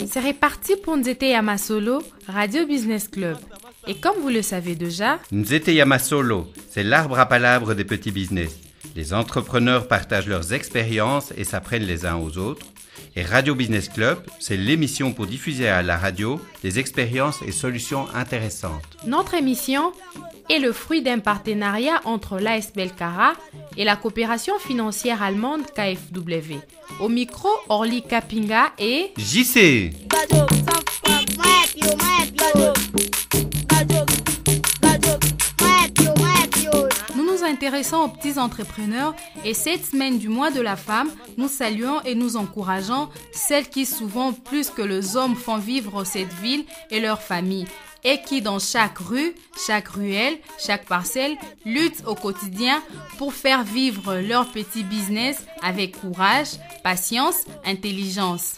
C'est reparti pour Nzete Yamasolo, Radio Business Club. Et comme vous le savez déjà, Nzete Yamasolo, c'est l'arbre à palabres des petits business. Les entrepreneurs partagent leurs expériences et s'apprennent les uns aux autres. Et Radio Business Club, c'est l'émission pour diffuser à la radio des expériences et solutions intéressantes. Notre émission est le fruit d'un partenariat entre l'AS Belcara et la coopération financière allemande KfW. Au micro, Orly Kapinga et JC. Nous nous intéressons aux petits entrepreneurs et cette semaine du mois de la femme, nous saluons et nous encourageons celles qui souvent plus que les hommes font vivre cette ville et leur famille et qui dans chaque rue, chaque ruelle, chaque parcelle luttent au quotidien pour faire vivre leur petit business avec courage, patience, intelligence.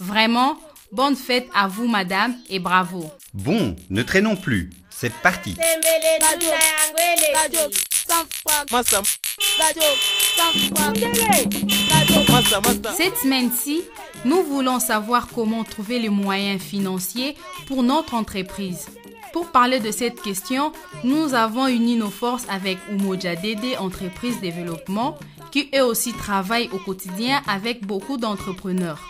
Vraiment, bonne fête à vous madame et bravo. Bon, ne traînons plus, c'est parti. Cette semaine-ci, nous voulons savoir comment trouver les moyens financiers pour notre entreprise. Pour parler de cette question, nous avons uni nos forces avec Umoja Dede Entreprise Développement, qui eux aussi travaillent au quotidien avec beaucoup d'entrepreneurs.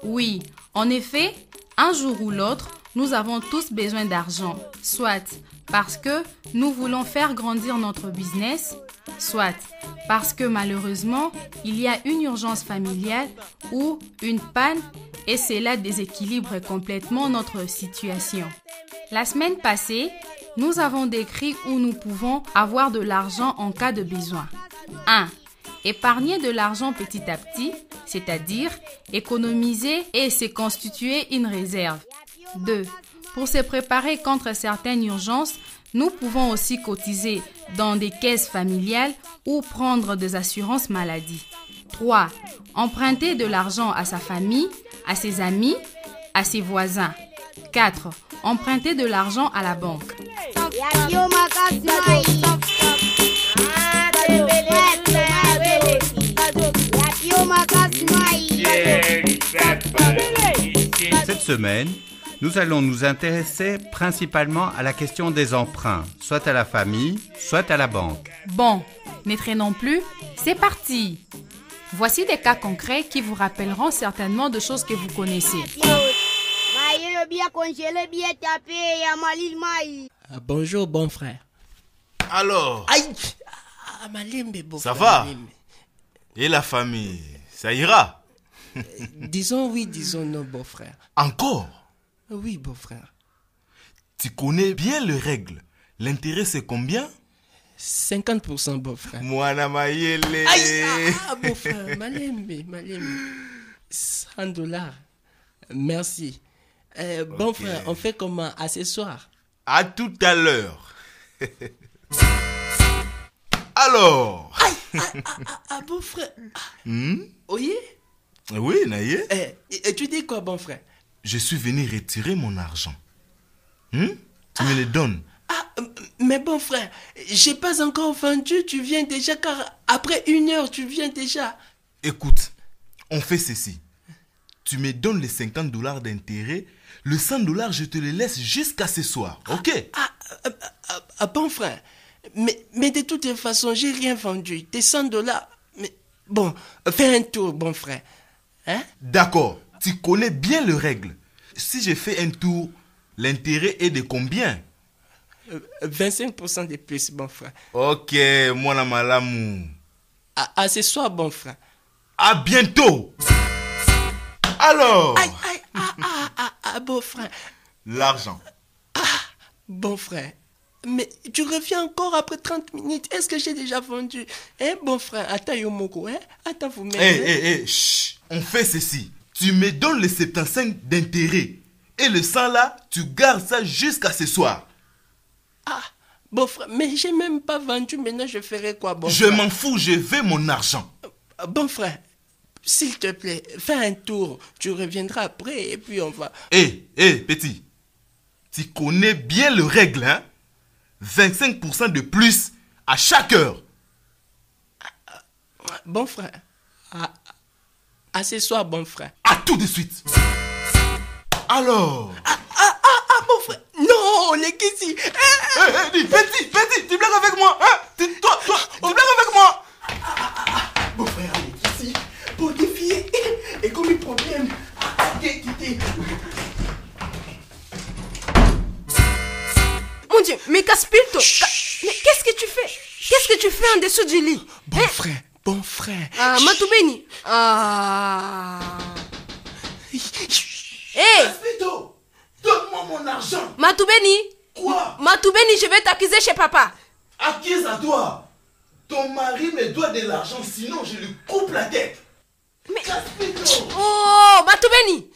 Oui, en effet, un jour ou l'autre, nous avons tous besoin d'argent, soit parce que nous voulons faire grandir notre business, soit parce que malheureusement, il y a une urgence familiale ou une panne et cela déséquilibre complètement notre situation. La semaine passée, nous avons décrit où nous pouvons avoir de l'argent en cas de besoin. 1. Épargner de l'argent petit à petit, c'est-à-dire économiser et se constituer une réserve. 2. Pour se préparer contre certaines urgences, nous pouvons aussi cotiser dans des caisses familiales ou prendre des assurances maladie. 3. Emprunter de l'argent à sa famille, à ses amis, à ses voisins. 4. Emprunter de l'argent à la banque. Cette semaine, nous allons nous intéresser principalement à la question des emprunts, soit à la famille, soit à la banque. Bon, ne traînons plus, c'est parti. Voici des cas concrets qui vous rappelleront certainement de choses que vous connaissez. Bonjour, bon frère. Alors, Aïe! Bon ça frère, va? Malimbe. Et la famille, ça ira? Disons oui, disons non, bon frère. Encore? Oui, bon frère. Tu connais bien les règles. L'intérêt, c'est combien? 50%, bon frère. Mwana mayele. Aïe! Bon frère, Malimbe. 100 $. Merci. Bon Ok. frère, on fait comment à ce soir? À tout à l'heure. Alors, Bon frère. hmm? Oui? Oui, Naye, Et tu dis quoi, bon frère? je suis venu retirer mon argent. Hmm? Tu me le donnes? Mais bon frère, j'ai pas encore vendu, tu viens déjà, car après 1 heure, tu viens déjà. Écoute, on fait ceci. Tu me donnes les 50 $ d'intérêt. Le 100 $, je te le laisse jusqu'à ce soir. Ok? Bon frère, mais de toutes les façons, j'ai rien vendu. Tes 100 $, mais bon, fais un tour, bon frère. Hein? D'accord, tu connais bien les règles. Si je fais un tour, l'intérêt est de combien? 25% de plus, bon frère. Ok, mon malamu. À ce soir, bon frère. À bientôt. Alors, Bon frère. l'argent. Bon frère. Mais tu reviens encore après 30 minutes. Est-ce que j'ai déjà vendu? Hein, bon frère, attends Yomoko, hein? Attends, vous m'aidez. Chut. On fait ceci. Tu me donnes les 75 d'intérêt. Et le 100 là, tu gardes ça jusqu'à ce soir. Bon frère, mais j'ai même pas vendu. Maintenant, je ferai quoi, bon Je frère? m'en fous, je veux mon argent. Bon frère, s'il te plaît, fais un tour. Tu reviendras après et puis on va... Petit. Tu connais bien les règles, hein? 25% de plus à chaque heure. Bon frère. À ce soir, bon frère. À tout de suite. Alors. Mon frère. Non, les Kissi. Petit, tu blagues avec moi, hein? Toi, tu blagues avec moi. Mon frère, les Kissi. Pour défier. Et comme un problème. Quitter. Mon Dieu, mais Caspilto, mais qu'est-ce que tu fais? Qu'est-ce que tu fais en dessous du lit? Bon frère. Ah, Matoubeni. Hé! Caspilto, donne-moi mon argent. Matoubeni. Quoi? Matoubeni, je vais t'accuser chez papa. Accuse à toi. Ton mari me doit de l'argent, sinon je lui coupe la tête. Mais... Caspilto. Oh, Matoubeni.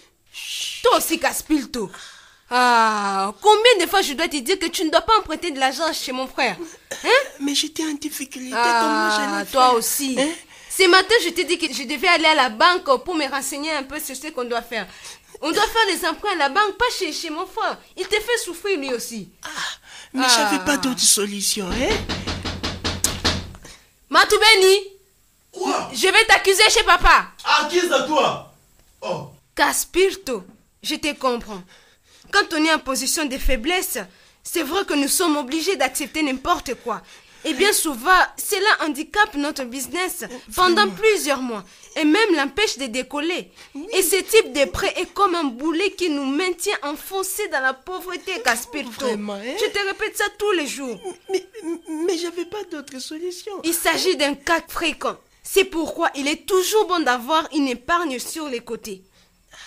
Toi aussi, Caspilto. Combien de fois je dois te dire que tu ne dois pas emprunter de l'argent chez mon frère? Hein? Mais j'étais en difficulté, comment j'allais toi faire? aussi. Hein? Ce matin, je t'ai dit que je devais aller à la banque pour me renseigner un peu sur ce qu'on doit faire. On doit faire des emprunts à la banque, pas chez mon frère. Il te fait souffrir lui aussi. Mais j'avais pas d'autre solution, hein? Matoubeni. Quoi? Je vais t'accuser chez papa. Accuse à toi. Oh. Caspilto, je te comprends. Quand on est en position de faiblesse, c'est vrai que nous sommes obligés d'accepter n'importe quoi. Et bien souvent, cela handicape notre business pendant plusieurs mois et même l'empêche de décoller. Et ce type de prêt est comme un boulet qui nous maintient enfoncés dans la pauvreté, Caspilto. Vraiment, hein? Je te répète ça tous les jours. Mais j'avais pas d'autre solution. Il s'agit d'un cas fréquent. C'est pourquoi il est toujours bon d'avoir une épargne sur les côtés.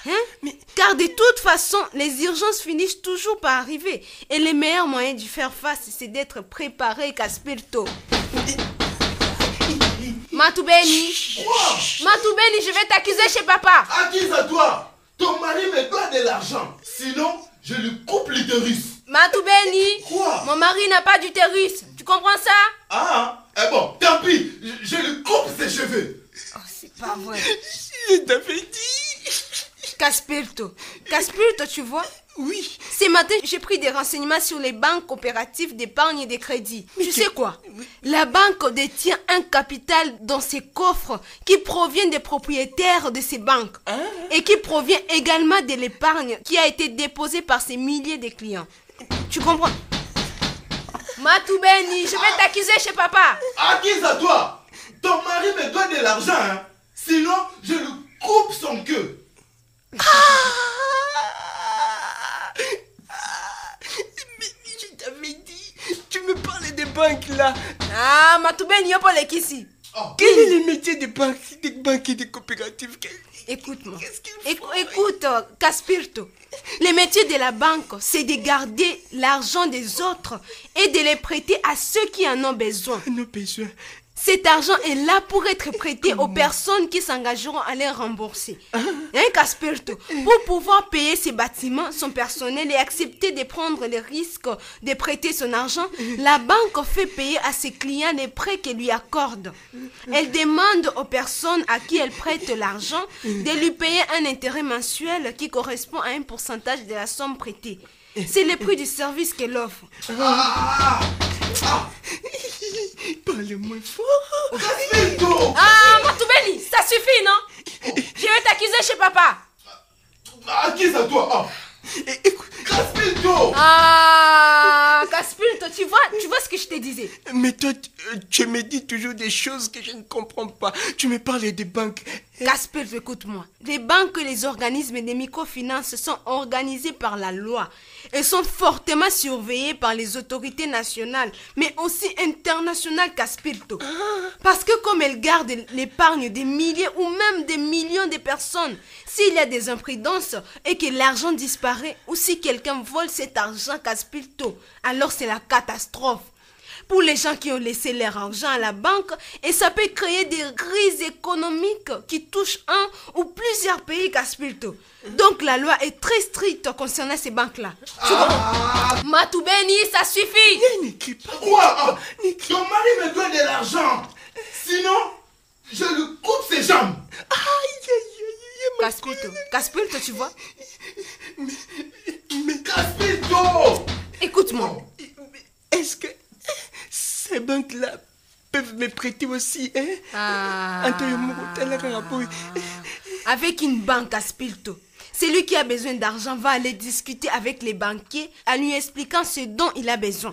Hein? Car de toute façon, les urgences finissent toujours par arriver. Et le meilleur moyen d'y faire face, c'est d'être préparé, Caspilto. Matoubeni. Quoi? Matoubeni, je vais t'accuser chez papa. Accuse à toi. Ton mari me doit de l'argent, sinon je lui coupe l'utérus. Matoubeni. Quoi? Mon mari n'a pas d'utérus. Tu comprends ça? Ah, bon, tant pis, je lui coupe ses cheveux. Oh, c'est pas vrai. Je t'avais dit. Caspilto, tu vois? Oui. Ce matin, j'ai pris des renseignements sur les banques coopératives d'épargne et de crédit. Tu sais quoi? La banque détient un capital dans ses coffres qui provient des propriétaires de ces banques et qui provient également de l'épargne qui a été déposée par ces milliers de clients. Tu comprends? Matoubeni, je vais t'accuser chez papa. Accuse à toi. Ton mari me doit de l'argent, hein? Sinon je lui coupe son queue. Mais je t'avais dit, tu me parlais des banques là. Matoubeni, y'a pas les ici. Quel est le métier des banques et des coopératives? Écoute-moi. Écoute, Caspilto. Le métier de la banque, c'est de garder l'argent des autres et de les prêter à ceux qui en ont besoin. Nos besoins. Cet argent est là pour être prêté aux personnes qui s'engageront à les rembourser. Caspilto, pour pouvoir payer ses bâtiments, son personnel et accepter de prendre le risque de prêter son argent, la banque fait payer à ses clients les prêts qu'elle lui accorde. Elle demande aux personnes à qui elle prête l'argent de lui payer un intérêt mensuel qui correspond à un pourcentage de la somme prêtée. C'est le prix du service qu'elle offre. Parle moins fort. Caspilto. Matoubeni, ça suffit, non? Je vais t'accuser chez papa. Accuse à toi. Écoute. Caspilto. Caspilto, tu vois ce que je te disais? Mais toi, tu me dis toujours des choses que je ne comprends pas. Tu me parles des banques. Caspilto, écoute-moi. Les banques et les organismes de microfinance sont organisés par la loi et sont fortement surveillés par les autorités nationales, mais aussi internationales, Caspilto. Parce que comme elles gardent l'épargne des milliers ou même des millions de personnes, s'il y a des imprudences et que l'argent disparaît ou si quelqu'un vole cet argent, Caspilto, alors c'est la catastrophe. Pour les gens qui ont laissé leur argent à la banque, et ça peut créer des crises économiques qui touchent un ou plusieurs pays, Caspilto. Donc la loi est très stricte concernant ces banques-là. Matoubeni, ça suffit. Quoi? Ton mari me doit de l'argent. Sinon, je lui coupe ses jambes. Caspilto, tu vois? Mais Caspilto. Écoute-moi. Est-ce que ces banques-là peuvent me prêter aussi, hein? Avec une banque à Spilto. Celui qui a besoin d'argent va aller discuter avec les banquiers en lui expliquant ce dont il a besoin.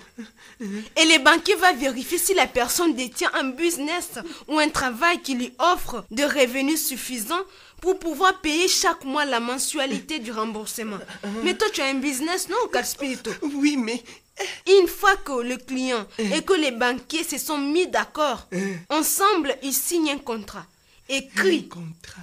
Et les banquiers vont vérifier si la personne détient un business ou un travail qui lui offre de revenus suffisants pour pouvoir payer chaque mois la mensualité du remboursement. Mais toi, tu as un business, non, Caspilto? Oui, mais... Une fois que le client et que les banquiers se sont mis d'accord, ensemble, ils signent un contrat écrit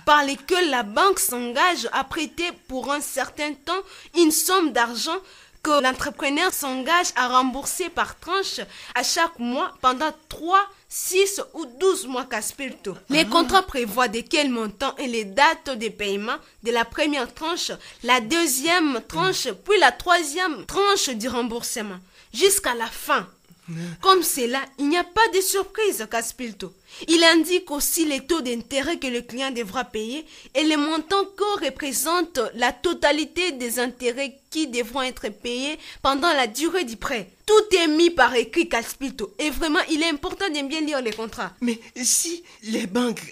par lequel la banque s'engage à prêter pour un certain temps une somme d'argent que l'entrepreneur s'engage à rembourser par tranche à chaque mois pendant 3, 6 ou 12 mois Caspilto. Les contrats prévoient de quel montant et les dates de paiement de la première tranche, la deuxième tranche, puis la troisième tranche du remboursement, jusqu'à la fin. Comme cela, il n'y a pas de surprise Caspilto. Il indique aussi les taux d'intérêt que le client devra payer et les montants que représente la totalité des intérêts qui devront être payés pendant la durée du prêt. Tout est mis par écrit Caspilto et vraiment il est important de bien lire les contrats. Mais si les banques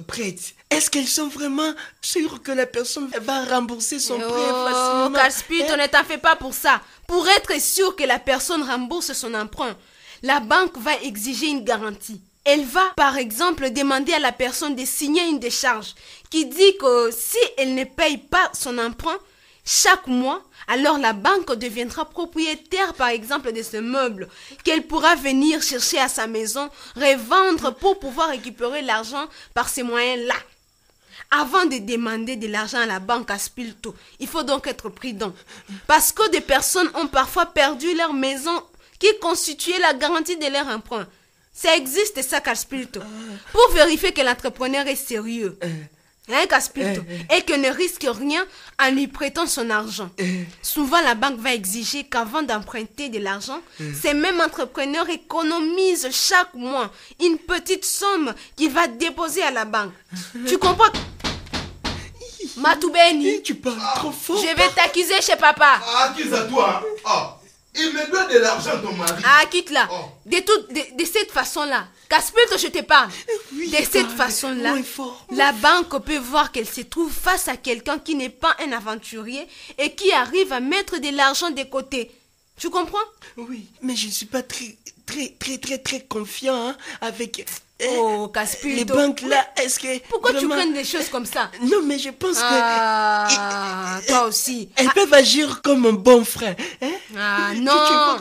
prêtent, est-ce qu'elles sont vraiment sûres que la personne va rembourser son prêt facilement? Caspilto, ne t'en fais pas pour ça. Pour être sûr que la personne rembourse son emprunt, la banque va exiger une garantie. Elle va, par exemple, demander à la personne de signer une décharge qui dit que si elle ne paye pas son emprunt chaque mois, alors la banque deviendra propriétaire, par exemple, de ce meuble qu'elle pourra venir chercher à sa maison, revendre pour pouvoir récupérer l'argent par ces moyens-là. Avant de demander de l'argent à la banque à Spilto, il faut donc être prudent. Parce que des personnes ont parfois perdu leur maison qui constituait la garantie de leur emprunt. Ça existe, ça, Caspilto. Pour vérifier que l'entrepreneur est sérieux. Caspilto. Et que ne risque rien en lui prêtant son argent. Souvent, la banque va exiger qu'avant d'emprunter de l'argent, ces mêmes entrepreneurs économisent chaque mois une petite somme qu'il va déposer à la banque. Tu comprends? Matoubeni, Tu parles trop fort. je vais t'accuser chez papa. Accuse à toi. Il me doit de l'argent, ton mari. Quitte-la. De cette façon-là, Caspilto, je te parle. Oui, De cette façon-là, la banque peut voir qu'elle se trouve face à quelqu'un qui n'est pas un aventurier et qui arrive à mettre de l'argent de côté. Tu comprends? Oui, mais je ne suis pas très confiant avec... Caspilto. Les banques là, est-ce que... Pourquoi vraiment... tu crains des choses comme ça? Non, mais je pense que... Toi aussi. Elles peuvent agir comme un bon frère. Non.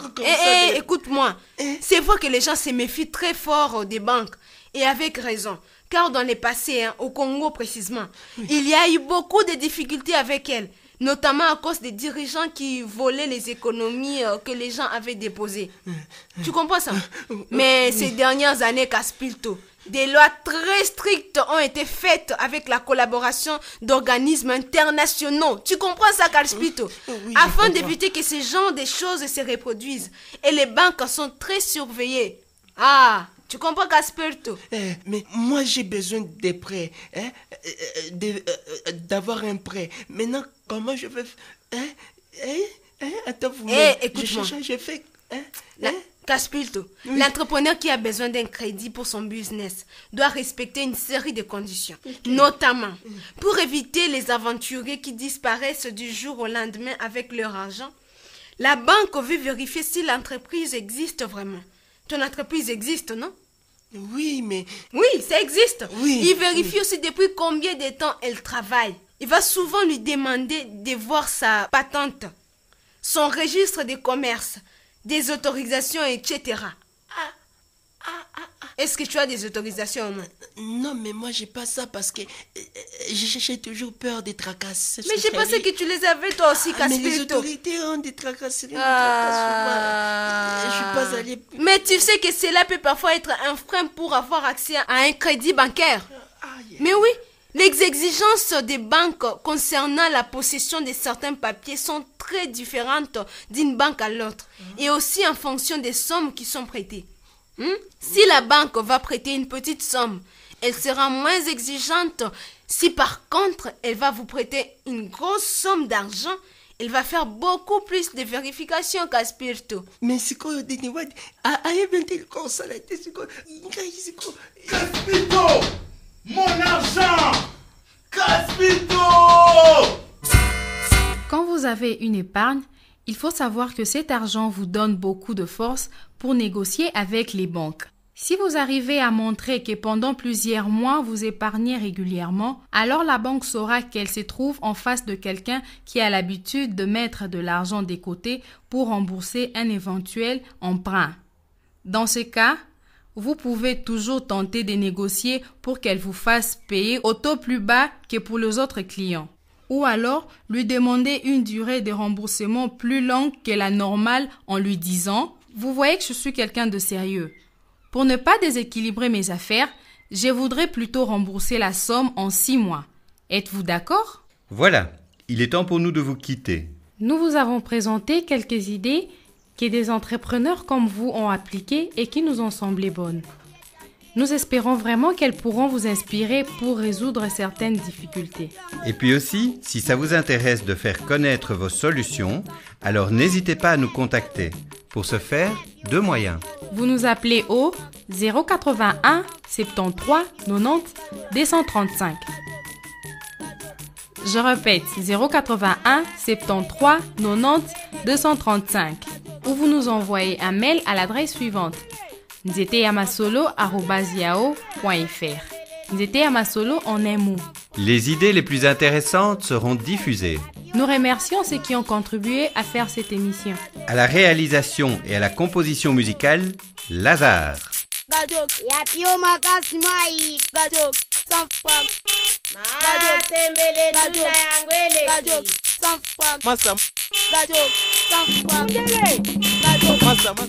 Écoute-moi. C'est vrai que les gens se méfient très fort des banques. Et avec raison. Car dans le passé, au Congo précisément, il y a eu beaucoup de difficultés avec elles. Notamment à cause des dirigeants qui volaient les économies que les gens avaient déposées. Tu comprends ça? Mais ces dernières années, Caspilto, des lois très strictes ont été faites avec la collaboration d'organismes internationaux. Tu comprends ça, Caspilto? Afin d'éviter que ce genre de choses se reproduisent. Et les banques sont très surveillées. Tu comprends, Caspilto? Mais moi, j'ai besoin des prêts. D'avoir un prêt. Maintenant, comment je vais... Attends, vous écoute-moi. Je fais... Caspilto, l'entrepreneur qui a besoin d'un crédit pour son business doit respecter une série de conditions. Notamment, pour éviter les aventuriers qui disparaissent du jour au lendemain avec leur argent, la banque veut vérifier si l'entreprise existe vraiment. Ton entreprise existe, non? Oui, mais... Oui, ça existe. Oui. Il vérifie aussi depuis combien de temps elle travaille. Il va souvent lui demander de voir sa patente, son registre de commerce, des autorisations, etc. Est-ce que tu as des autorisations? Non, mais moi, j'ai pas ça parce que j'ai toujours peur des tracasseries. Mais j'ai pensé que tu les avais toi aussi, Caspilto. Mais les autorités ont des tracasseries. Je suis pas allé... Mais tu sais que cela peut parfois être un frein pour avoir accès à un crédit bancaire. Mais oui, les exigences des banques concernant la possession de certains papiers sont très différentes d'une banque à l'autre et aussi en fonction des sommes qui sont prêtées. Si la banque va prêter une petite somme, elle sera moins exigeante. Si par contre, elle va vous prêter une grosse somme d'argent, Il va faire beaucoup plus de vérifications qu'Aspirito. Mais c'est quoi, Denis Wad? Aïe, consolate, c'est quoi? Caspito! Mon argent! Caspito! Quand vous avez une épargne, il faut savoir que cet argent vous donne beaucoup de force pour négocier avec les banques. Si vous arrivez à montrer que pendant plusieurs mois vous épargnez régulièrement, alors la banque saura qu'elle se trouve en face de quelqu'un qui a l'habitude de mettre de l'argent de côté pour rembourser un éventuel emprunt. Dans ce cas, vous pouvez toujours tenter de négocier pour qu'elle vous fasse payer au taux plus bas que pour les autres clients. Ou alors lui demander une durée de remboursement plus longue que la normale en lui disant « Vous voyez que je suis quelqu'un de sérieux. Pour ne pas déséquilibrer mes affaires, je voudrais plutôt rembourser la somme en 6 mois. Êtes-vous d'accord ?» Voilà, il est temps pour nous de vous quitter. Nous vous avons présenté quelques idées que des entrepreneurs comme vous ont appliquées et qui nous ont semblé bonnes. Nous espérons vraiment qu'elles pourront vous inspirer pour résoudre certaines difficultés. Et puis aussi, si ça vous intéresse de faire connaître vos solutions, alors n'hésitez pas à nous contacter. Pour ce faire, 2 moyens. Vous nous appelez au 081 73 90 235. Je répète, 081 73 90 235. Ou vous nous envoyez un mail à l'adresse suivante: nzeteyamasolo@yahoo.fr. Nzeteyamasolo en un mot. Les idées les plus intéressantes seront diffusées. Nous remercions ceux qui ont contribué à faire cette émission. À la réalisation et à la composition musicale, Lazare.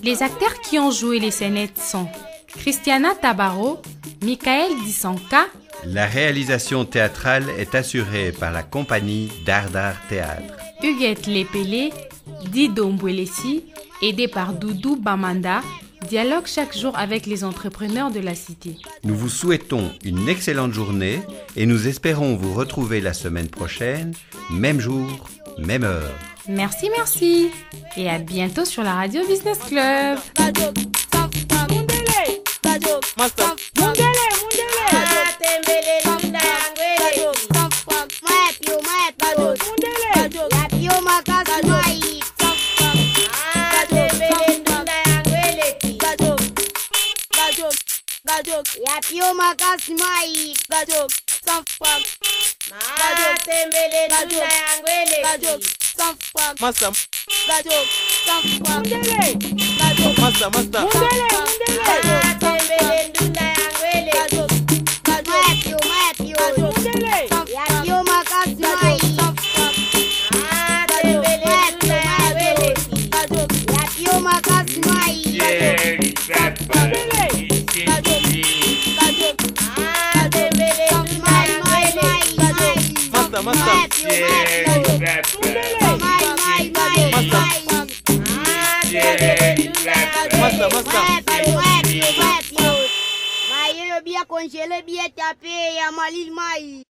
Les acteurs qui ont joué les scénettes sont Christiana Tabaro, Michael Dissanka. La réalisation théâtrale est assurée par la compagnie Dardar Théâtre. Huguette Lepele, Dido Mbwelesi, aidé par Doudou Bamanda, dialogue chaque jour avec les entrepreneurs de la cité. Nous vous souhaitons une excellente journée et nous espérons vous retrouver la semaine prochaine, même jour, même heure. Merci. Et à bientôt sur la Radio Business Club. Yapio makasi mai Gajok sans fag tembele dunda yangu ele Gajok sans fag Masa Gajok sans fag Masa tembele dunda yangu ele Gajok Yapio Yapio makasi mai tembele dunda yangu ele Gajok Yapio makasi mai Maïe bien congelé, bien tapé, ya malil maï.